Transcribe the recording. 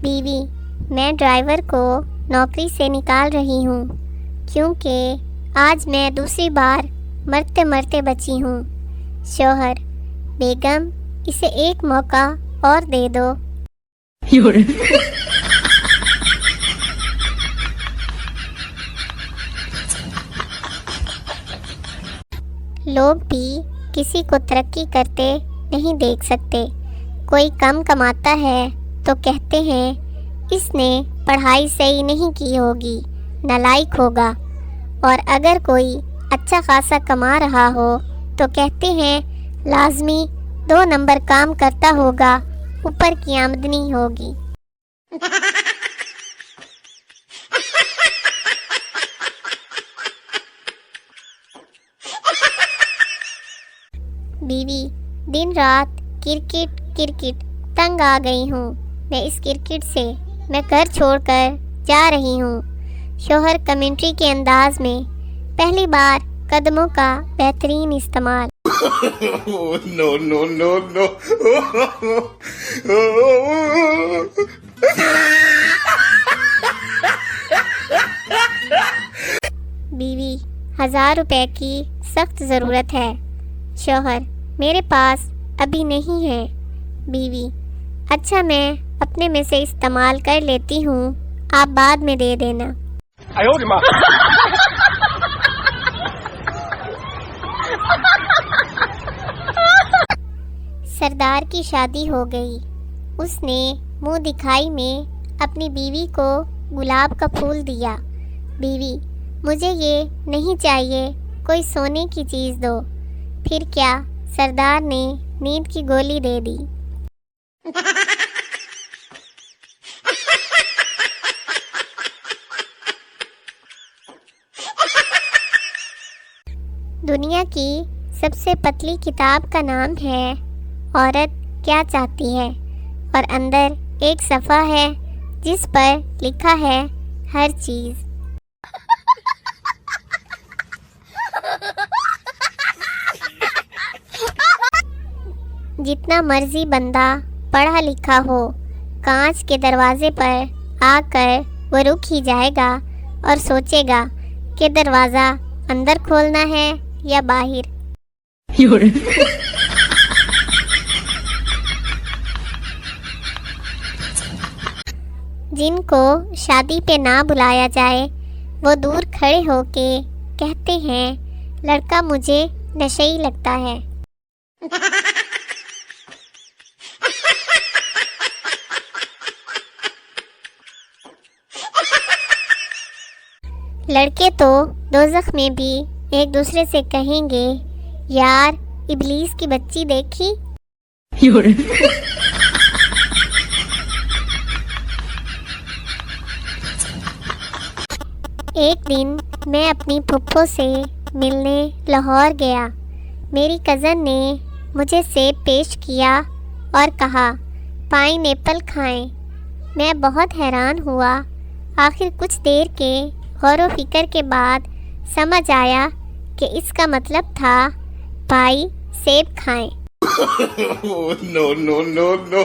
بیوی، میں ڈرائیور کو نوکری سے نکال رہی ہوں کیونکہ آج میں دوسری بار مرتے مرتے بچی ہوں۔ شوہر: بیگم، اسے ایک موقع اور دے دو۔ لوگ بھی کسی کو ترقی کرتے نہیں دیکھ سکتے۔ کوئی کم کماتا ہے تو کہتے ہیں اس نے پڑھائی صحیح نہیں کی ہوگی، نالائق ہوگا، اور اگر کوئی اچھا خاصا کما رہا ہو تو کہتے ہیں لازمی 2 نمبر کام کرتا ہوگا، اوپر کی آمدنی ہوگی۔ بیوی: دن رات کرکٹ کرکٹ، تنگ آ گئی ہوں میں اس کرکٹ سے، میں گھر چھوڑ کر جا رہی ہوں۔ شوہر کمنٹری کے انداز میں: پہلی بار قدموں کا بہترین استعمال۔ No, no, no, no. بیوی: 1000 روپے کی سخت ضرورت ہے۔ شوہر: میرے پاس ابھی نہیں ہے۔ بیوی: اچھا، میں اپنے میں سے استعمال کر لیتی ہوں، آپ بعد میں دے دینا۔ سردار کی شادی ہو گئی۔ اس نے منہ دکھائی میں اپنی بیوی کو گلاب کا پھول دیا۔ بیوی: مجھے یہ نہیں چاہیے، کوئی سونے کی چیز دو۔ پھر کیا، سردار نے نیند کی گولی دے دی۔ دنیا کی سب سے پتلی کتاب کا نام ہے عورت کیا چاہتی ہے، اور اندر ایک صفحہ ہے جس پر لکھا ہے ہر چیز۔ جتنا مرضی بندہ پڑھا لکھا ہو، کانچ کے دروازے پر آ کر وہ رک ہی جائے گا اور سوچے گا کہ دروازہ اندر کھولنا ہے یا باہر۔ جن کو شادی پہ نہ بلایا جائے وہ دور کھڑے ہو کے کہتے ہیں لڑکا مجھے نشئی لگتا ہے۔ لڑکے تو دوزخ میں بھی ایک دوسرے سے کہیں گے یار ابلیس کی بچی دیکھی۔ ایک دن میں اپنی پھپھو سے ملنے لاہور گیا۔ میری کزن نے مجھے سیب پیش کیا اور کہا پائن ایپل کھائیں۔ میں بہت حیران ہوا۔ آخر کچھ دیر کے غور و فکر کے بعد سمجھ آیا کہ اس کا مطلب تھا پائی سیب کھائیں۔ No, no, no, no.